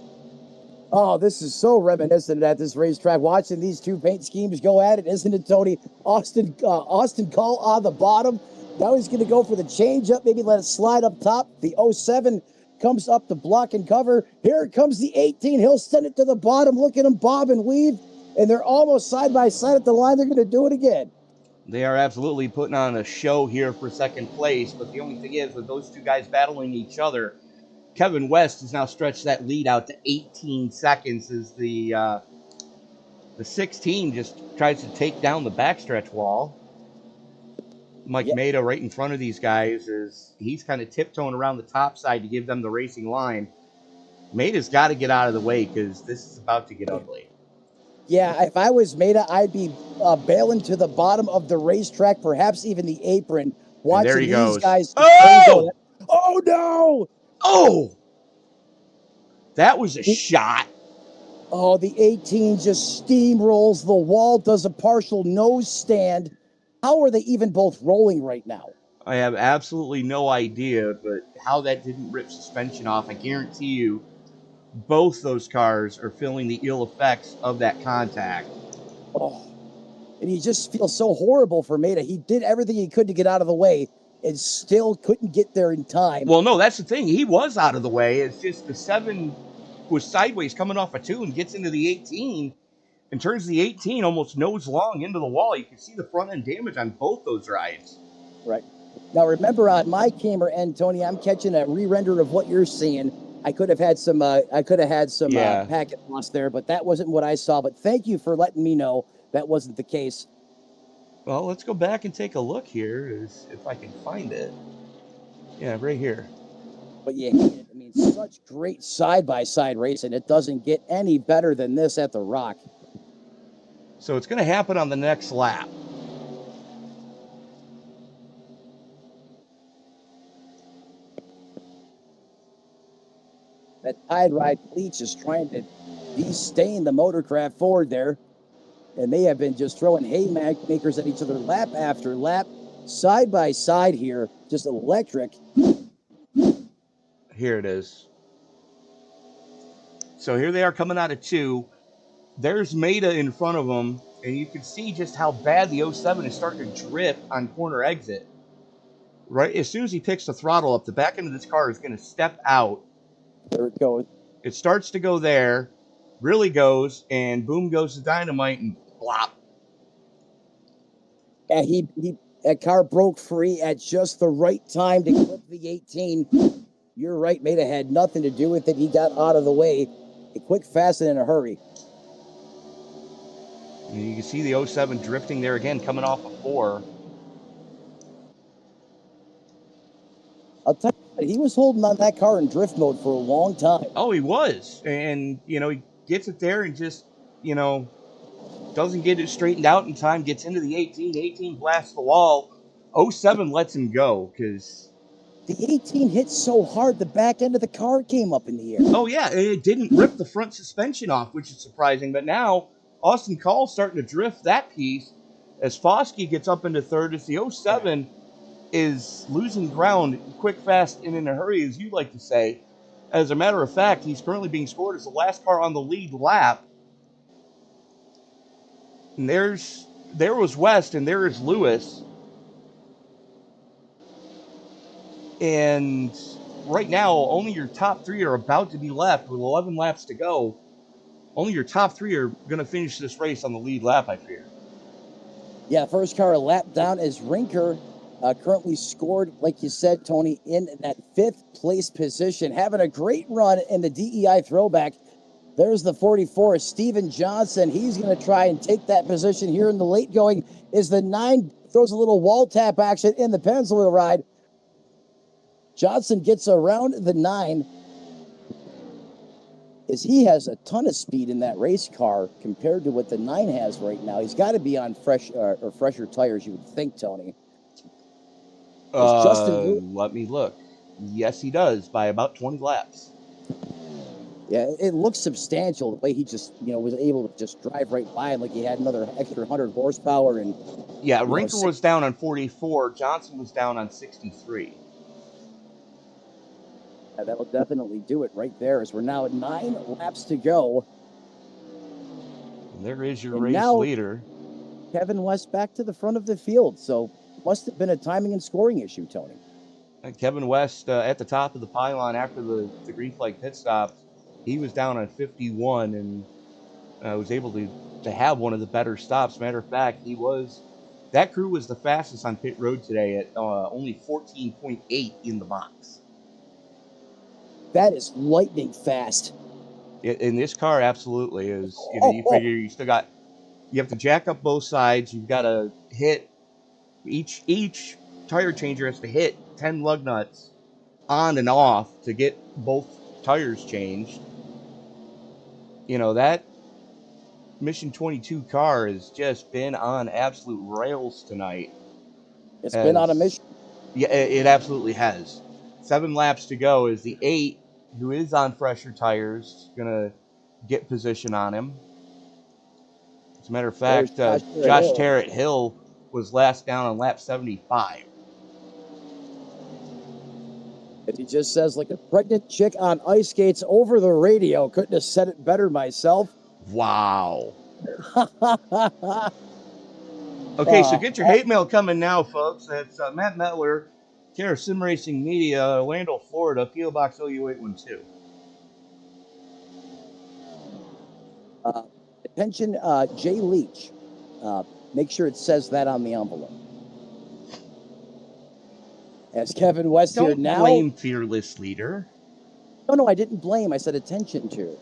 Oh, this is so reminiscent at this racetrack. Watching these two paint schemes go at it, isn't it, Tony? Austin Call on the bottom. Now he's going to go for the change-up, maybe let it slide up top. The 07 comes up to block and cover. Here comes the 18. He'll send it to the bottom. Look at him bob and weave, and they're almost side by side at the line. They're going to do it again. They are absolutely putting on a show here for second place, but the only thing is, with those two guys battling each other, Kevin West has now stretched that lead out to 18 seconds as the 16 just tries to take down the backstretch wall. Mike Maida right in front of these guys as he's kind of tiptoeing around the top side to give them the racing line. Maida's got to get out of the way because this is about to get ugly. Yeah, if I was Maida, I'd be bailing to the bottom of the racetrack, perhaps even the apron, watching these guys. Oh! Oh, no! Oh! That was a shot. Oh, the 18 just steamrolls the wall, does a partial nose stand. How are they even both rolling right now? I have absolutely no idea, but how that didn't rip suspension off, I guarantee you, both those cars are feeling the ill effects of that contact. Oh, and you just feel so horrible for Maida. He did everything he could to get out of the way and still couldn't get there in time. Well, no, that's the thing. He was out of the way. It's just the 7 was sideways coming off a 2 and gets into the 18 and turns the 18 almost nose long into the wall. You can see the front end damage on both those rides. Right. Now, remember, on my camera end, Tony, I'm catching a re-render of what you're seeing. I could have had some packet loss there, but that wasn't what I saw. But thank you for letting me know that wasn't the case. Well, let's go back and take a look here, if I can find it. Yeah, right here. But yeah, I mean, such great side-by-side racing. It doesn't get any better than this at the Rock. So it's going to happen on the next lap. That Tide Ride Bleach is trying to de-stain the Motorcraft Ford there. And they have been just throwing haymakers at each other lap after lap, side by side here, just electric. Here it is. So here they are coming out of 2. There's Maida in front of them, and you can see just how bad the 07 is starting to drip on corner exit. Right as soon as he picks the throttle up, the back end of this car is going to step out. There it goes. It starts to go there, really goes, and boom goes the dynamite, and blop. Yeah, that car broke free at just the right time to clip the 18. You're right, Maida had nothing to do with it. He got out of the way, quick, fast, and in a hurry. And you can see the 07 drifting there again, coming off a 4. I'll tell you what, he was holding on that car in drift mode for a long time. Oh, he was. And, you know, he gets it there and just, you know, doesn't get it straightened out in time, gets into the 18. 18 blasts the wall. 07 lets him go because... The 18 hit so hard, the back end of the car came up in the air. Oh, yeah, and it didn't rip the front suspension off, which is surprising. But now, Austin Call's starting to drift that piece as Foskey gets up into third. As the 07 is losing ground quick, fast, and in a hurry, as you like to say. As a matter of fact, he's currently being scored as the last car on the lead lap. And there was West, and there is Lewis. And right now, only your top three are about to be left with 11 laps to go. Only your top three are going to finish this race on the lead lap, I fear. Yeah, first car a lap down is Rinker, currently scored, like you said, Tony, in that 5th place position. Having a great run in the DEI throwback. There's the 44, Steven Johnson. He's going to try and take that position here in the late going. Is the 9, throws a little wall tap action in the Pennzoil ride. Johnson gets around the 9. As he has a ton of speed in that race car compared to what the 9 has right now. He's got to be on fresher tires, you would think, Tony. Let me look. Yes, he does, by about 20 laps. Yeah, it looks substantial the way he just, was able to just drive right by him like he had another extra 100 horsepower. And yeah, Rinker was down on 44. Johnson was down on 63. Yeah, that'll definitely do it right there, as we're now at 9 laps to go. And there is your race leader. Kevin West back to the front of the field, so must have been a timing and scoring issue, Tony. And Kevin West at the top of the pylon after the green flag pit stop. He was down on 51 and was able to have one of the better stops. Matter of fact, that crew was the fastest on pit road today at only 14.8 in the box. That is lightning fast. In this car, absolutely is. You figure you have to jack up both sides. You've got to hit each tire changer has to hit 10 lug nuts on and off to get both tires changed. That Mission 22 car has just been on absolute rails tonight. It's been on a mission. Yeah, it absolutely has. 7 laps to go is the 8, who is on fresher tires, going to get position on him. As a matter of fact, Josh Terrett Hill was last down on lap 75. And he just says, like a pregnant chick on ice skates over the radio. Couldn't have said it better myself. Wow. Okay, so get your hate mail coming now, folks. That's Matt Metler, care of Sim Racing Media, Orlando, Florida, P.O. Box 0U812. Attention, Jay Leach. Make sure it says that on the envelope. As Kevin West here now. Don't blame fearless leader. No, I didn't blame. I said attention to.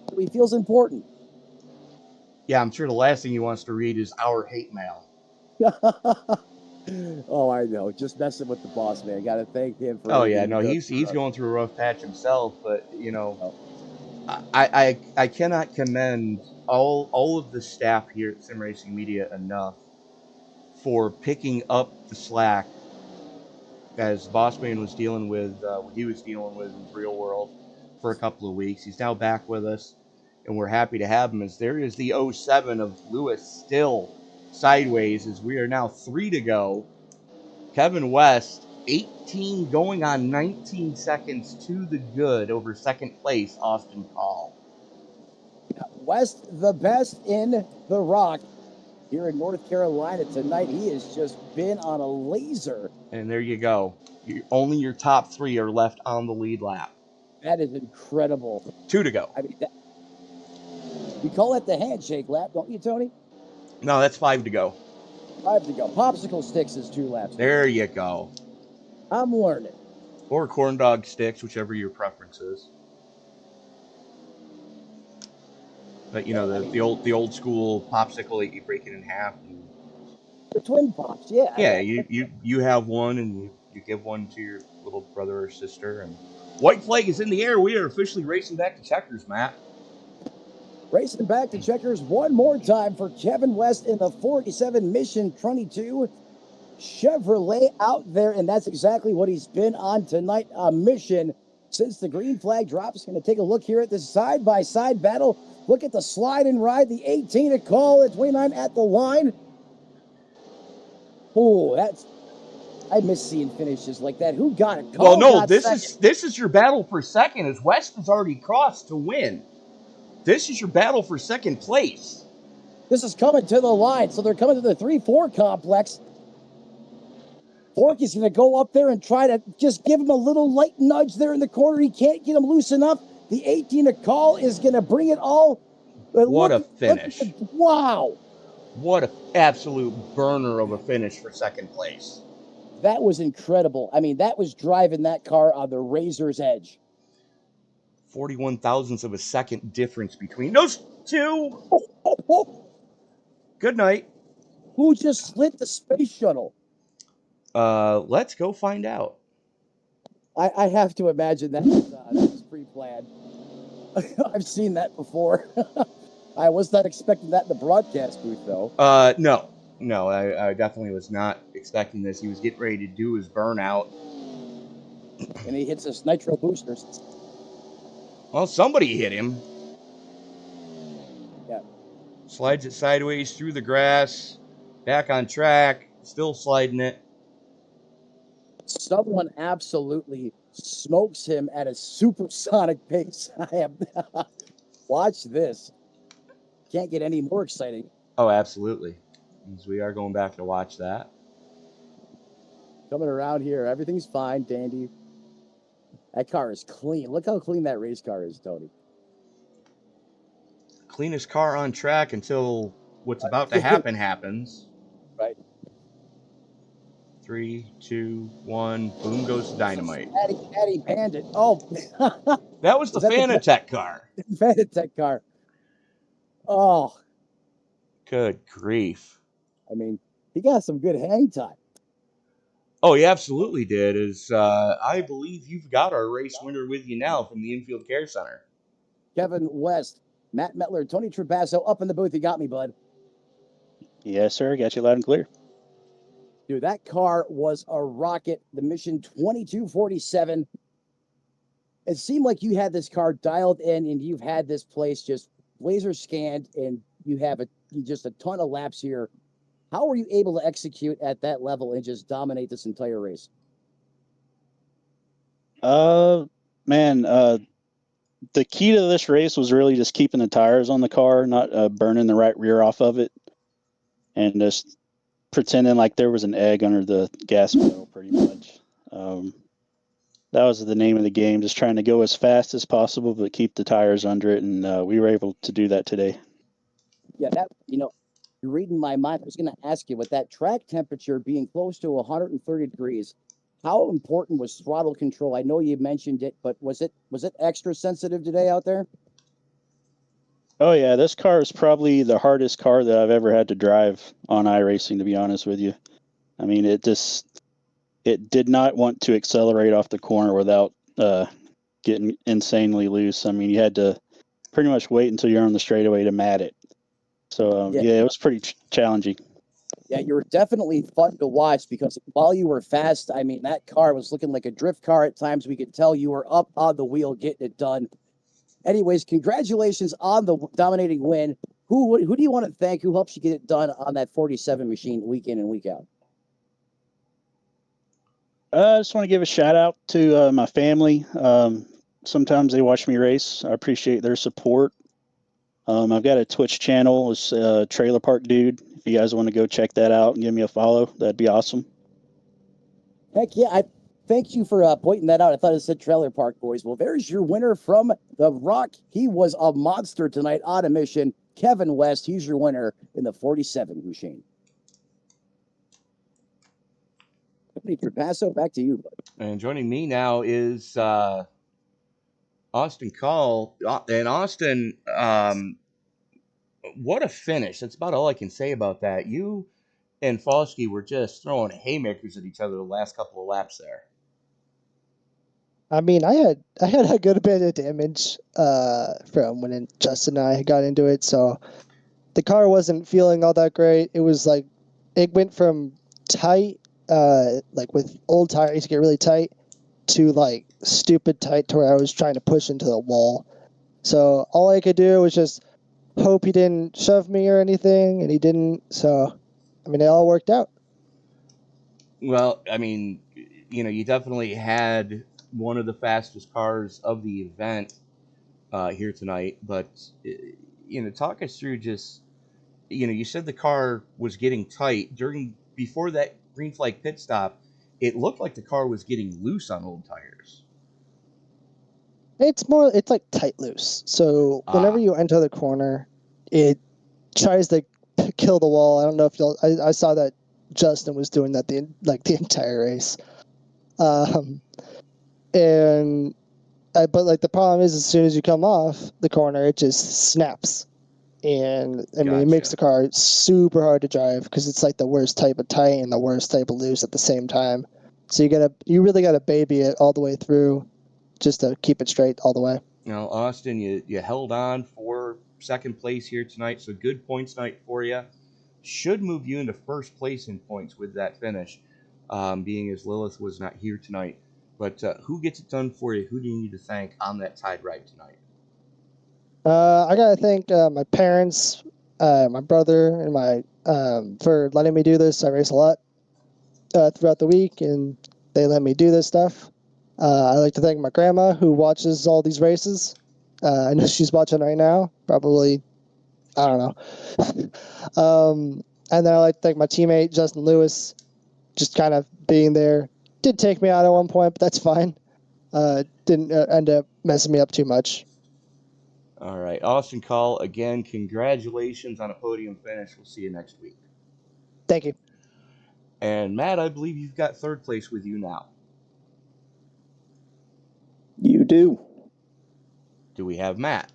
So he feels important. Yeah, I'm sure the last thing he wants to read is our hate mail. Oh, I know. Just messing with the boss, man. Got to thank him for. Oh yeah, no, he's going through a rough patch himself, but I cannot commend all of the staff here at Sim Racing Media enough for picking up the slack as Bossman was dealing with what he was dealing with in the real world for a couple of weeks. He's now back with us, and we're happy to have him. As there is the 07 of Lewis still sideways, as we are now 3 to go. Kevin West, 18 going on 19 seconds to the good over second place, Austin Call. West, the best in the rock here in North Carolina tonight. He has just been on a laser. And there you go. Only your top 3 are left on the lead lap. That is incredible. 2 to go. I mean, we call that the handshake lap, don't you, Tony? No, that's 5 to go. 5 to go. Popsicle sticks is 2 laps. There you go. I'm learning. Or corn dog sticks, whichever your preference is. But the old school popsicle that you break it in half and The twin pops, yeah. Yeah, you have one, and you give one to your little brother or sister. And white flag is in the air. We are officially racing back to checkers, Matt. Racing back to checkers one more time for Kevin West in the 47 Mission 22 Chevrolet out there, and that's exactly what he's been on tonight. A mission since the green flag drops. Going to take a look here at this side-by-side battle. Look at the slide and ride. The 18 to call. The 29 at the line. Oh, I miss seeing finishes like that. Who got it? Well, no, this second. is your battle for second, as West has already crossed to win. This is your battle for second place. This is coming to the line, so they're coming to the 3-4 complex. Forky's going to go up there and try to just give him a little light nudge there in the corner. He can't get him loose enough. The 18 to call is going to bring it all. What a finish. Wow. What an absolute burner of a finish for second place. That was incredible. I mean, that was driving that car on the razor's edge. 41 thousandths of a second difference between those two. Good night. Who just slid the space shuttle? Let's go find out. I have to imagine that was pre-planned. I've seen that before. I was not expecting that in the broadcast booth, though. No, I definitely was not expecting this. He was getting ready to do his burnout. And he hits his nitro boosters. Well, somebody hit him. Yeah. Slides it sideways through the grass. Back on track. Still sliding it. Someone absolutely smokes him at a supersonic pace. Watch this. Can't get any more exciting. Oh, absolutely. We are going back to watch that. Coming around here, everything's fine, dandy. That car is clean. Look how clean that race car is, Tony. Cleanest car on track until what's about to happen happens. Right. 3, 2, 1. Boom goes the dynamite. Addy Bandit. Oh. That was the Fanatec car. Fanatec car. Oh. Good grief. I mean, he got some good hang time. Oh, he absolutely did. I believe you've got our race winner with you now from the Infield Care Center. Kevin West, Matt Metler, Tony Trapasso up in the booth. You got me, bud. Yes, sir. Got you loud and clear. Dude, that car was a rocket. The Mission 2247. It seemed like you had this car dialed in and you've had this place just laser scanned and you have just a ton of laps here. How were you able to execute at that level and just dominate this entire race? The key to this race was really just keeping the tires on the car, not burning the right rear off of it, and just pretending like there was an egg under the gas pedal, pretty much. That was the name of the game, just trying to go as fast as possible, but keep the tires under it, and we were able to do that today. Yeah, you're reading my mind. I was going to ask you, with that track temperature being close to 130 degrees, how important was throttle control? I know you mentioned it, but was it extra sensitive today out there? Oh, yeah. This car is probably the hardest car that I've ever had to drive on iRacing, to be honest with you. I mean, it did not want to accelerate off the corner without getting insanely loose. I mean, you had to pretty much wait until you're on the straightaway to mat it. So, yeah, it was pretty challenging. Yeah, you were definitely fun to watch because while you were fast, I mean, that car was looking like a drift car at times. We could tell you were up on the wheel getting it done. Anyways, congratulations on the dominating win. Who do you want to thank? Who helps you get it done on that 47 machine week in and week out? I just want to give a shout out to my family. Sometimes they watch me race. I appreciate their support. I've got a Twitch channel. It's Trailer Park Dude. If you guys want to go check that out and give me a follow, that'd be awesome. Heck yeah. I thank you for pointing that out. I thought it said Trailer Park Boys. Well, there's your winner from the Rock. He was a monster tonight on a mission. Kevin West, he's your winner in the 47 machine. Tony Trapasso, back to you, bud. And joining me now is Austin Call. And Austin, what a finish. That's about all I can say about that. You and Fosky were just throwing haymakers at each other the last couple of laps there. I mean, I had a good bit of damage from when Justin and I got into it, so the car wasn't feeling all that great. It was like it went from tight, like with old tires to get really tight, to like stupid tight to where I was trying to push into the wall. So all I could do was just hope he didn't shove me or anything, and he didn't. So, I mean, it all worked out. Well, I mean, you definitely had one of the fastest cars of the event here tonight. But, talk us through just, you said the car was getting tight. Before that green flag pit stop, it looked like the car was getting loose on old tires. It's like tight loose. So whenever you enter the corner, it tries to kill the wall. I don't know if I saw that Justin was doing that the entire race. But like the problem is, as soon as you come off the corner, it just snaps. And I mean, it makes the car super hard to drive because it's like the worst type of tight and the worst type of loose at the same time. So you really gotta baby it all the way through, just to keep it straight all the way. Austin, you held on for second place here tonight, so good points night for you. Should move you into first place in points with that finish, being as Lilith was not here tonight. But who gets it done for you? Who do you need to thank on that tide ride tonight? I gotta thank my parents, my brother, and my for letting me do this. I race a lot throughout the week, and they let me do this stuff. I like to thank my grandma who watches all these races. I know she's watching right now. Probably, I don't know. And then I like to thank my teammate Justin Lewis, just kind of being there. Did take me out at one point, but that's fine. Didn't end up messing me up too much. All right, Austin Call, again, congratulations on a podium finish. We'll see you next week. Thank you. And Matt, I believe you've got third place with you now. You do. Do we have Matt?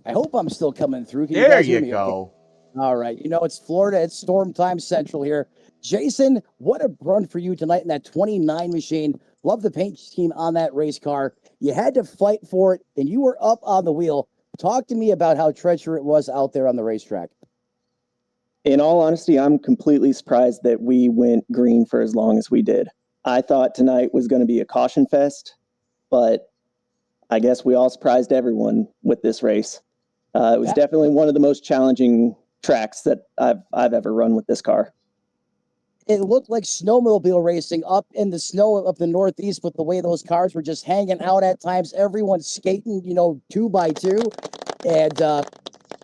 I hope I'm still coming through. Can There you guys hear you me go. Okay? All right. It's Florida. It's storm time central here. Jason, what a run for you tonight in that 29 machine. Love the paint scheme on that race car. You had to fight for it, and you were up on the wheel. Talk to me about how treacherous it was out there on the racetrack. In all honesty, I'm completely surprised that we went green for as long as we did. I thought tonight was going to be a caution fest, but I guess we all surprised everyone with this race. It was definitely one of the most challenging tracks that I've ever run with this car. It looked like snowmobile racing up in the snow of the Northeast with the way those cars were just hanging out at times. Everyone skating, 2x2. And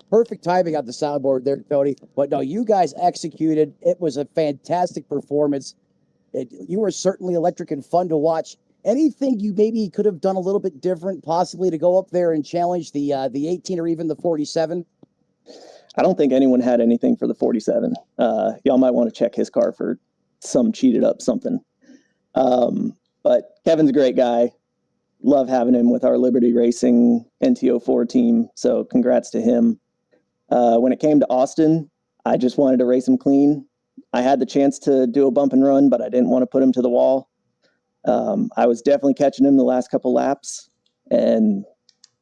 perfect timing on the soundboard there, Tony. But no, you guys executed. It was a fantastic performance. You were certainly electric and fun to watch. Anything you maybe could have done a little bit different, possibly to go up there and challenge the 18 or even the 47? I don't think anyone had anything for the 47. Y'all might want to check his car for some cheated up something. But Kevin's a great guy. Love having him with our Liberty Racing NTO4 team. So congrats to him. When it came to Austin, I just wanted to race him clean. I had the chance to do a bump and run, but I didn't want to put him to the wall. I was definitely catching him the last couple laps, and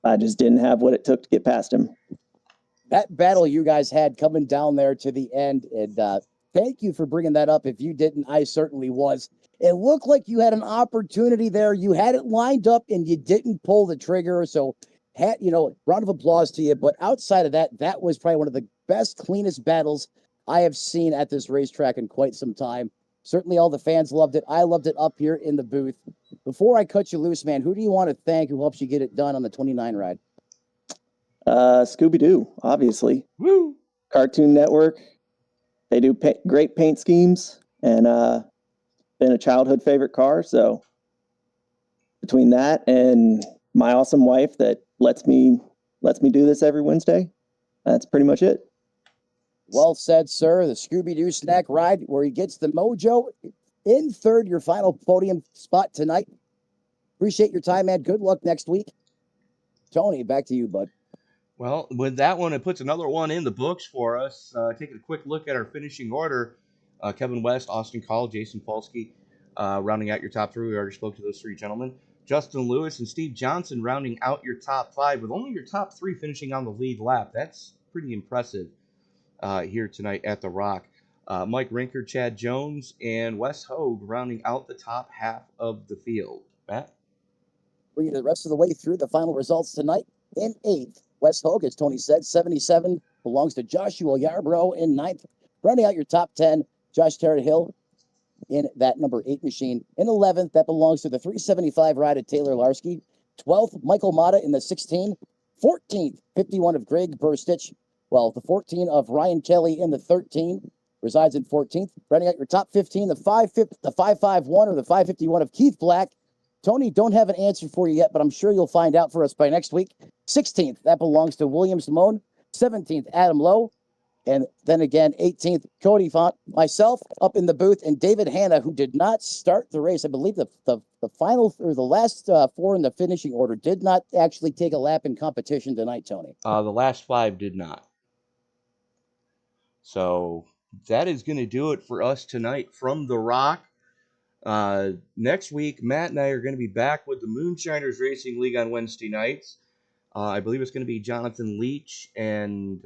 I just didn't have what it took to get past him. That battle you guys had coming down there to the end, and thank you for bringing that up. If you didn't, I certainly was. It looked like you had an opportunity there. You had it lined up, and you didn't pull the trigger. So, round of applause to you. But outside of that, that was probably one of the best, cleanest battles I have seen at this racetrack in quite some time. Certainly all the fans loved it. I loved it up here in the booth. Before I cut you loose, man, who do you want to thank who helps you get it done on the 29 ride? Scooby-Doo, obviously. Woo! Cartoon Network. They do great paint schemes, and been a childhood favorite car. So between that and my awesome wife that lets me do this every Wednesday, that's pretty much it. Well said, sir. The Scooby-Doo snack ride where he gets the mojo in third, your final podium spot tonight. Appreciate your time, man. Good luck next week. Tony, back to you, bud. Well, with that one, it puts another one in the books for us. Taking a quick look at our finishing order. Kevin West, Austin Call, Jason Polsky, rounding out your top 3. We already spoke to those 3 gentlemen. Justin Lewis and Steve Johnson rounding out your top 5, with only your top 3 finishing on the lead lap. That's pretty impressive here tonight at the Rock. Mike Rinker, Chad Jones, and Wes Hogue rounding out the top half of the field. Matt? Bring you the rest of the way through the final results tonight. In 8th, Wes Hogue, as Tony said, 77 belongs to Joshua Yarbrough in 9th. Rounding out your top 10, Josh Terrahill in that number 8 machine. In 11th, that belongs to the 375 ride of Taylor Larsky. 12th, Michael Mata in the 16. 14th, 51 of Greg Burstich. Well, the 14 of Ryan Kelly in the 13 resides in 14th. Rounding out your top 15, the 551 or the 551 of Keith Black. Tony, don't have an answer for you yet, but I'm sure you'll find out for us by next week. 16th, that belongs to William Simone. 17th, Adam Lowe. And then again, 18th, Cody Font, myself up in the booth, and David Hanna, who did not start the race. I believe the final or the last 4 in the finishing order did not actually take a lap in competition tonight, Tony. The last 5 did not. So that is going to do it for us tonight from the Rock. Next week, Matt and I are going to be back with the Moonshiners Racing League on Wednesday nights. I believe it's going to be Jonathan Leach and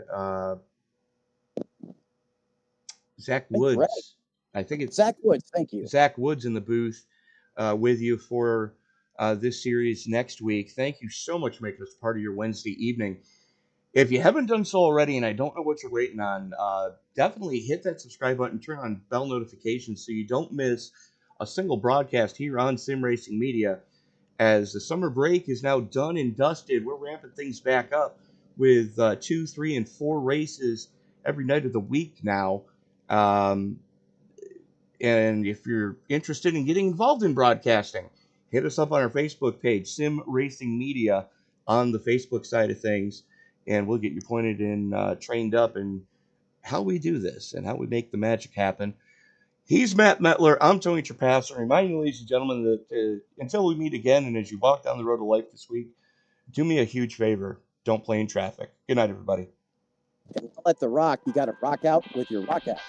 Zach Woods. I think it's Zach Woods. Thank you. Zach Woods in the booth with you for this series next week. Thank you so much for making us part of your Wednesday evening. If you haven't done so already, and I don't know what you're waiting on, definitely hit that subscribe button, turn on bell notifications so you don't miss a single broadcast here on Sim Racing Media. As the summer break is now done and dusted, we're ramping things back up with 2, 3, and 4 races every night of the week now. And if you're interested in getting involved in broadcasting, hit us up on our Facebook page, Sim Racing Media, on the Facebook side of things, and we'll get you pointed and trained up in how we do this and how we make the magic happen. He's Matt Metler. I'm Tony Trapasser. Reminding you, ladies and gentlemen, that until we meet again, and as you walk down the road of life this week, do me a huge favor. Don't play in traffic. Good night, everybody. And at the Rock, you got to rock out with your rock out.